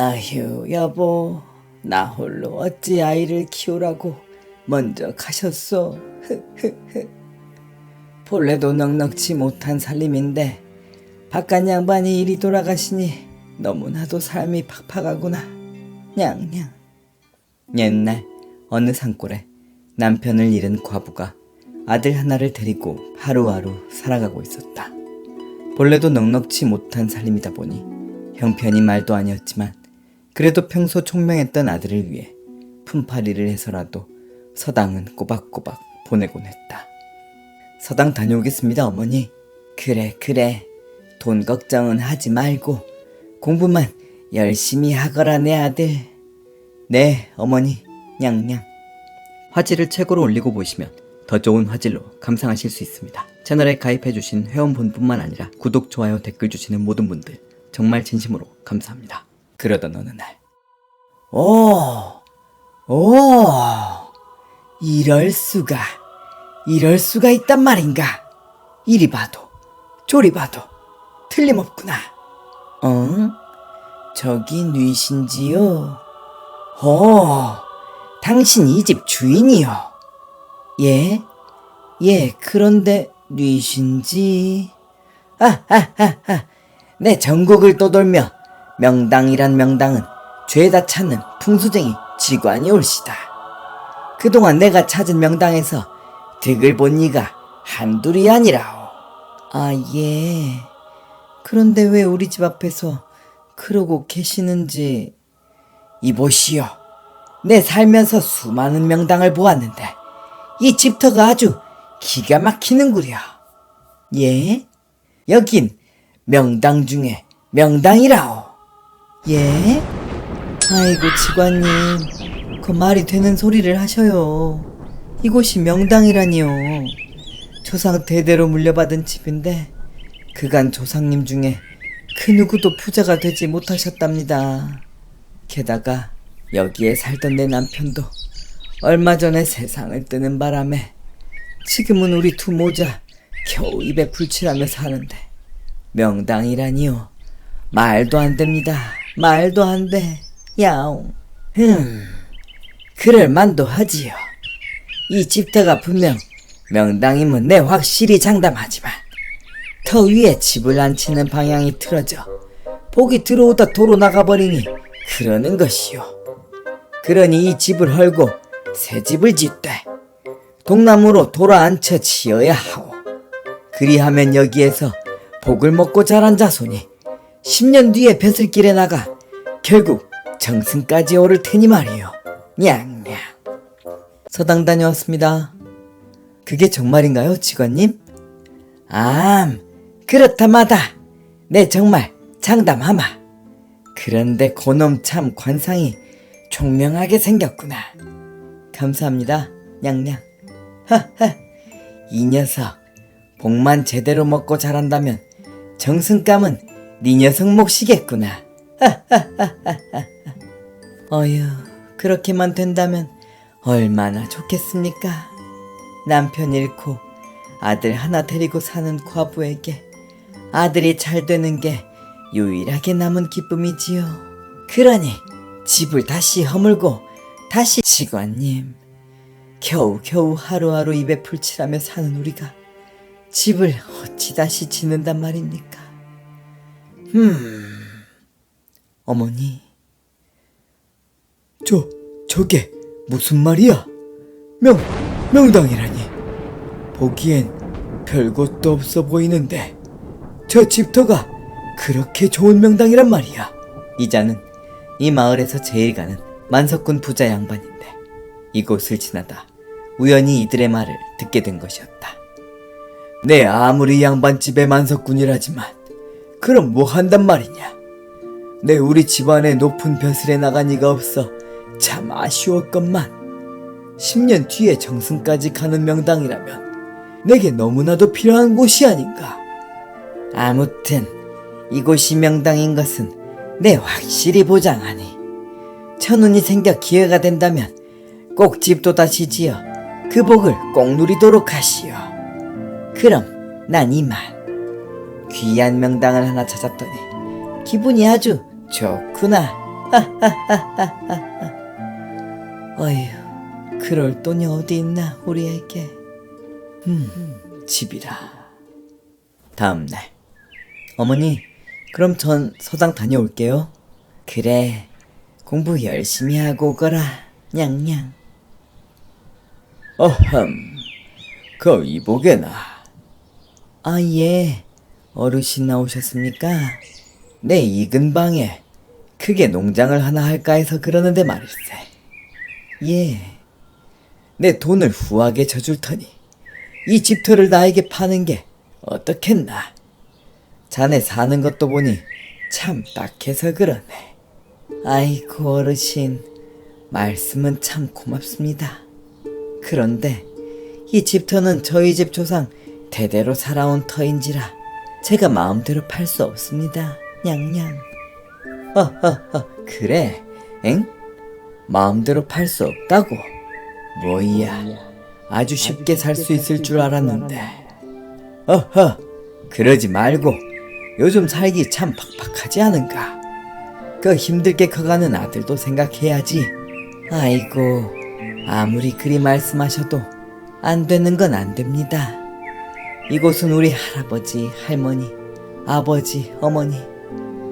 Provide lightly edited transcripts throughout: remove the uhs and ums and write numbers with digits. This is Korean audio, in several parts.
아휴 여보, 나 홀로 어찌 아이를 키우라고 먼저 가셨소. 본래도 넉넉지 못한 살림인데 바깥 양반이 이리 돌아가시니 너무나도 삶이 팍팍하구나. 냥냥. 옛날 어느 산골에 남편을 잃은 과부가 아들 하나를 데리고 하루하루 살아가고 있었다. 본래도 넉넉지 못한 살림이다 보니 형편이 말도 아니었지만 그래도 평소 총명했던 아들을 위해 품팔이를 해서라도 서당은 꼬박꼬박 보내곤 했다. 서당 다녀오겠습니다, 어머니. 그래. 돈 걱정은 하지 말고 공부만 열심히 하거라, 내 아들. 네, 어머니. 냥냥. 화질을 최고로 올리고 보시면 더 좋은 화질로 감상하실 수 있습니다. 채널에 가입해주신 회원분뿐만 아니라 구독, 좋아요, 댓글 주시는 모든 분들 정말 진심으로 감사합니다. 그러던 어느 날, 이럴 수가 있단 말인가. 이리 봐도 저리 봐도 틀림없구나. 저기 뉘신지요? 당신 이 집 주인이요? 예, 그런데 뉘신지? 내 전국을 떠돌며 명당이란 명당은 죄다 찾는 풍수쟁이 지관이 올시다. 그동안 내가 찾은 명당에서 득을 본 이가 한둘이 아니라오. 예. 그런데 왜 우리 집 앞에서 그러고 계시는지. 이보시오. 내 살면서 수많은 명당을 보았는데 이 집터가 아주 기가 막히는구려. 예? 여긴 명당 중에 명당이라오. 예? 아이고 지관님, 그 말이 되는 소리를 하셔요. 이곳이 명당이라니요. 조상 대대로 물려받은 집인데 그간 조상님 중에 그 누구도 부자가 되지 못하셨답니다. 게다가 여기에 살던 내 남편도 얼마 전에 세상을 뜨는 바람에 지금은 우리 두 모자 겨우 입에 불칠하며 사는데 명당이라니요. 말도 안 됩니다. 말도 안 돼. 야옹. 그럴 만도 하지요. 이 집터가 분명 명당이면 내 확실히 장담하지만 터 위에 집을 앉히는 방향이 틀어져 복이 들어오다 도로 나가버리니 그러는 것이요. 그러니 이 집을 헐고 새 집을 짓되 동남으로 돌아 앉혀 지어야 하오. 그리하면 여기에서 복을 먹고 자란 자손이 10년 뒤에 벼슬길에 나가 결국 정승까지 오를 테니 말이요. 냥냥. 서당 다녀왔습니다. 그게 정말인가요, 직원님? 그렇다마다 네 정말 장담하마. 그런데 고놈 참 관상이 총명하게 생겼구나. 감사합니다, 냥냥. 이 녀석 복만 제대로 먹고 자란다면 정승감은 네 녀석 몫이겠구나. 어휴, 그렇게만 된다면 얼마나 좋겠습니까? 남편 잃고 아들 하나 데리고 사는 과부에게 아들이 잘 되는 게 유일하게 남은 기쁨이지요. 그러니 집을 다시 허물고 다시. 직원님, 겨우 하루하루 입에 풀칠하며 사는 우리가 집을 어찌 다시 짓는단 말입니까? 어머니, 저게 무슨 말이야? 명당이라니. 보기엔 별것도 없어 보이는데 저 집터가 그렇게 좋은 명당이란 말이야. 이자는 이 마을에서 제일 가는 만석군 부자 양반인데 이곳을 지나다 우연히 이들의 말을 듣게 된 것이었다. 내 아무리 양반집의 만석군이라지만 그럼 뭐 한단 말이냐. 내 우리 집안에 높은 벼슬에 나간 이가 없어 참 아쉬웠건만 10년 뒤에 정승까지 가는 명당이라면 내게 너무나도 필요한 곳이 아닌가. 아무튼 이곳이 명당인 것은 내 확실히 보장하니 천운이 생겨 기회가 된다면 꼭 집도 다시 지어 그 복을 꼭 누리도록 하시오. 그럼 난 이만. 귀한 명당을 하나 찾았더니 기분이 아주 좋구나. 어휴, 그럴 돈이 어디 있나 우리에게. 집이라. 다음날. 어머니, 그럼 전 서당 다녀올게요. 그래, 공부 열심히 하고 오거라. 냥냥. 어흠, 그 이보게나. 아, 예. 어르신 나오셨습니까? 내 익은 방에 크게 농장을 하나 할까 해서 그러는데 말일세. 예. 내 돈을 후하게 져줄 터니 이 집터를 나에게 파는 게 어떻겠나. 자네 사는 것도 보니 참 딱해서 그러네. 아이고, 어르신. 말씀은 참 고맙습니다. 그런데 이 집터는 저희 집 조상 대대로 살아온 터인지라 제가 마음대로 팔 수 없습니다. 냥냥. 그래, 엥? 마음대로 팔 수 없다고? 뭐야, 아주 쉽게 살 수 있을 줄 알았는데. 그러지 말고 요즘 살기 참 팍팍하지 않은가? 그 힘들게 커가는 아들도 생각해야지. 아이고, 아무리 그리 말씀하셔도 안 되는 건 안 됩니다. 이곳은 우리 할아버지, 할머니, 아버지, 어머니,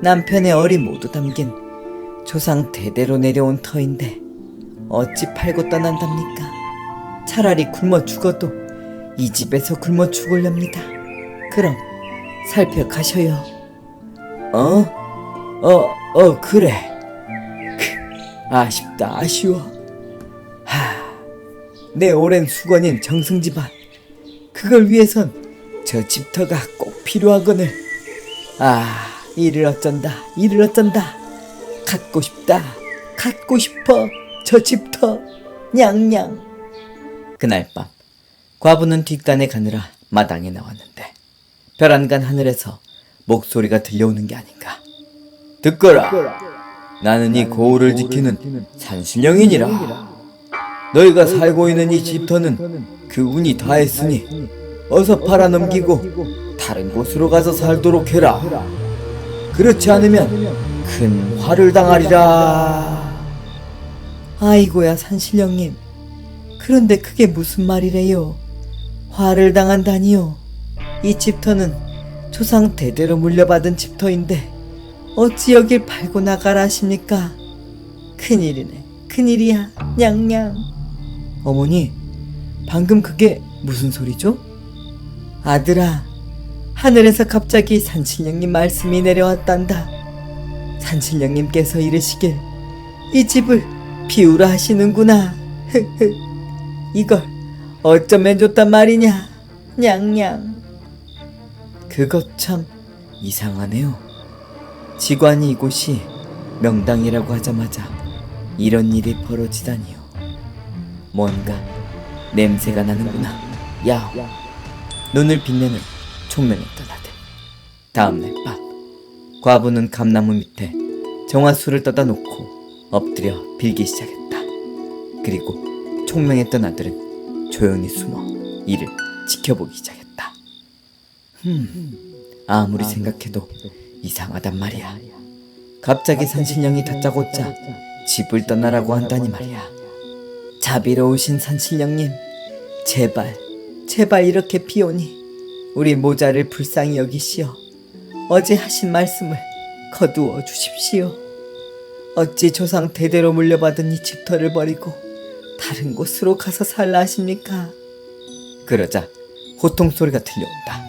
남편의 어리 모두 담긴 조상 대대로 내려온 터인데 어찌 팔고 떠난답니까? 차라리 굶어 죽어도 이 집에서 굶어 죽으렵니다. 그럼 살펴가셔요. 그래. 아쉽다, 아쉬워. 내 오랜 수건인 정승집안, 그걸 위해선 저 집터가 꼭 필요하거늘. 이를 어쩐다, 이를 어쩐다. 갖고 싶다, 갖고 싶어, 저 집터. 냥냥. 그날 밤 과부는 뒷간에 가느라 마당에 나왔는데 별안간 하늘에서 목소리가 들려오는 게 아닌가. 듣거라. 나는 이 고을을 지키는 산신령이니라. 너희가 살고 있는 이 집터는 그 운이 다했으니 어서 팔아넘기고 다른 곳으로 가서 살도록 해라. 그렇지 않으면 큰 화를 당하리라. 아이고야, 산신령님. 그런데 그게 무슨 말이래요? 화를 당한다니요? 이 집터는 조상 대대로 물려받은 집터인데 어찌 여길 팔고 나가라 하십니까? 큰일이네, 큰일이야. 냥냥. 어머니, 방금 그게 무슨 소리죠? 아들아, 하늘에서 갑자기 산신령님 말씀이 내려왔단다. 산신령님께서 이르시길 이 집을 비우라 하시는구나. 이걸 어쩌면 좋단 말이냐. 냥냥. 그것 참 이상하네요. 지관이 이곳이 명당이라고 하자마자 이런 일이 벌어지다니요. 뭔가 냄새가 나는구나. 야호. 눈을 빛내는 총명했던 아들. 다음날 밤 과부는 감나무 밑에 정화수를 떠다 놓고 엎드려 빌기 시작했다. 그리고 총명했던 아들은 조용히 숨어 이를 지켜보기 시작했다. 아무리 생각해도 이상하단 말이야. 갑자기 산신령이 다짜고짜 집을 떠나라고 한다니 말이야. 자비로우신 산신령님, 제발 이렇게 비오니 우리 모자를 불쌍히 여기시어 어제 하신 말씀을 거두어 주십시오. 어찌 조상 대대로 물려받은 이 집터를 버리고 다른 곳으로 가서 살라 하십니까? 그러자 호통소리가 들려온다.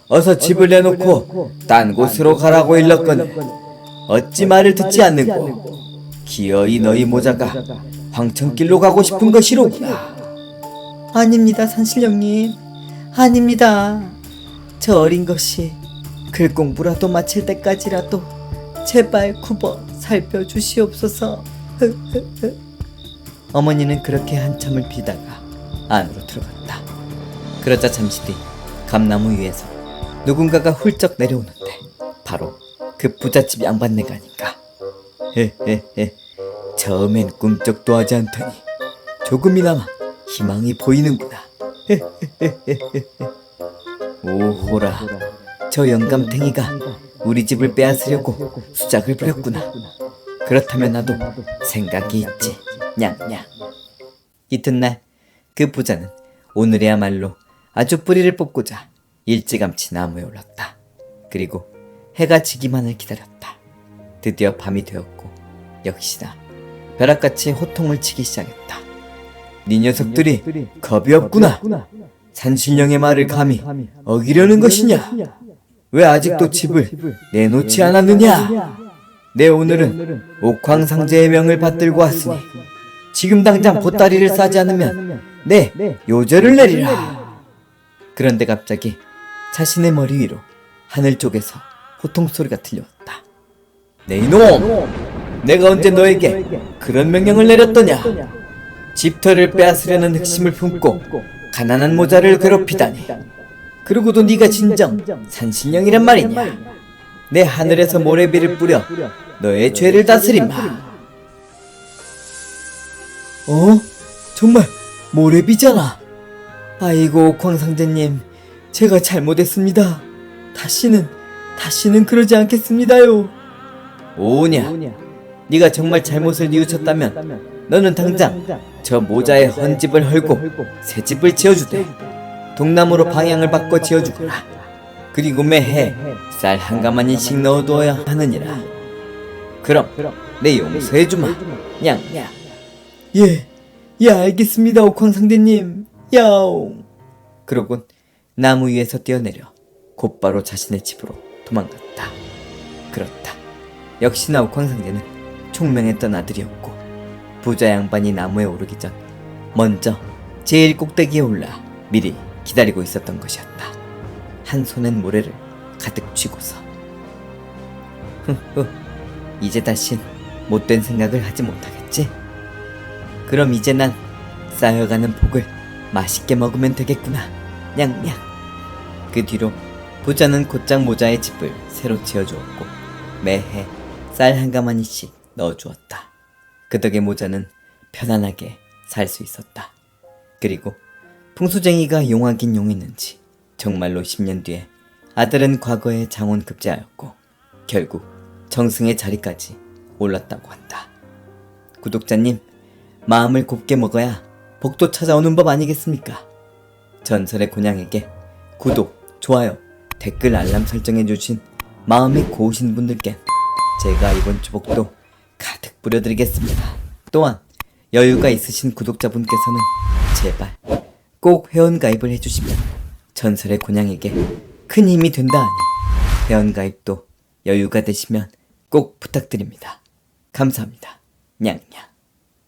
어서 집을 내놓고 딴 곳으로 가라고 일렀거늘 어찌 말을 듣지 않는고. 기어이 너희 모자가 황천길로 가고 싶은 것이로구나. 아닙니다, 산신령님. 아닙니다. 저 어린 것이 글 공부라도 마칠 때까지라도 제발 굽어 살펴주시옵소서. 어머니는 그렇게 한참을 비다가 안으로 들어갔다. 그러자 잠시 뒤 감나무 위에서 누군가가 훌쩍 내려오는데 바로 그 부잣집 양반네가 아닌가. 처음엔 꿈쩍도 하지 않더니 조금이나마 희망이 보이는구나. 오호라, 저 영감탱이가 우리 집을 빼앗으려고 수작을 부렸구나. 그렇다면 나도 생각이 있지. 냥냥. 이튿날 그 부자는 오늘이야말로 아주 뿌리를 뽑고자 일찌감치 나무에 올랐다. 그리고 해가 지기만을 기다렸다. 드디어 밤이 되었고 역시나 벼락같이 호통을 치기 시작했다. 네 녀석들이 겁이 없구나. 산신령의 말을 감히 어기려는 것이냐? 왜 아직도 집을 내놓지 않았느냐? 내 오늘은 옥황상제의 명을 받들고 왔으니 지금 당장 보따리를 싸지 않으면 내 요절을 내리라. 그런데 갑자기 자신의 머리 위로 하늘 쪽에서 호통소리가 들려왔다. 네 이놈! 내가 언제 너에게 그런 명령을 내렸더냐? 집터를 빼앗으려는 흑심을 품고 가난한 모자를 괴롭히다니. 그러고도 네가 진정 산신령이란 말이냐? 내 하늘에서 모래비를 뿌려 너의 죄를 다스리마. 정말 모래비잖아. 아이고 옥황상제님, 제가 잘못했습니다. 다시는 그러지 않겠습니다요. 오냐, 네가 정말 잘못을 뉘우쳤다면 너는 당장 저 모자에 헌집을 헐고 새 집을 지어주되 동남으로 방향을 바꿔 지어주거라. 그리고 매해 쌀 한 가마니씩 넣어두어야 하느니라. 그럼 내 용서해주마. 냥냥. 예, 알겠습니다 옥황상제님. 야옹. 그러곤 나무 위에서 뛰어내려 곧바로 자신의 집으로 도망갔다. 그렇다. 역시나 옥황상제는 총명했던 아들이었고 부자 양반이 나무에 오르기 전 먼저 제일 꼭대기에 올라 미리 기다리고 있었던 것이었다. 한 손엔 모래를 가득 쥐고서. 이제 다신 못된 생각을 하지 못하겠지? 그럼 이제 난 쌓여가는 복을 맛있게 먹으면 되겠구나. 냥냥. 그 뒤로 부자는 곧장 모자의 집을 새로 지어주었고 매해 쌀 한 가마니씩 넣어주었다. 그 덕에 모자는 편안하게 살 수 있었다. 그리고 풍수쟁이가 용하긴 용했는지 정말로 10년 뒤에 아들은 과거에 장원급제하였고 결국 정승의 자리까지 올랐다고 한다. 구독자님, 마음을 곱게 먹어야 복도 찾아오는 법 아니겠습니까? 전설의 곤양에게 구독, 좋아요, 댓글 알람 설정해주신 마음이 고우신 분들께 제가 이번 주 복도 가득 뿌려드리겠습니다. 또한 여유가 있으신 구독자분께서는 제발 꼭 회원가입을 해주시면 전설의 곤양에게 큰 힘이 된다 하니 회원가입도 여유가 되시면 꼭 부탁드립니다. 감사합니다. 냥냥.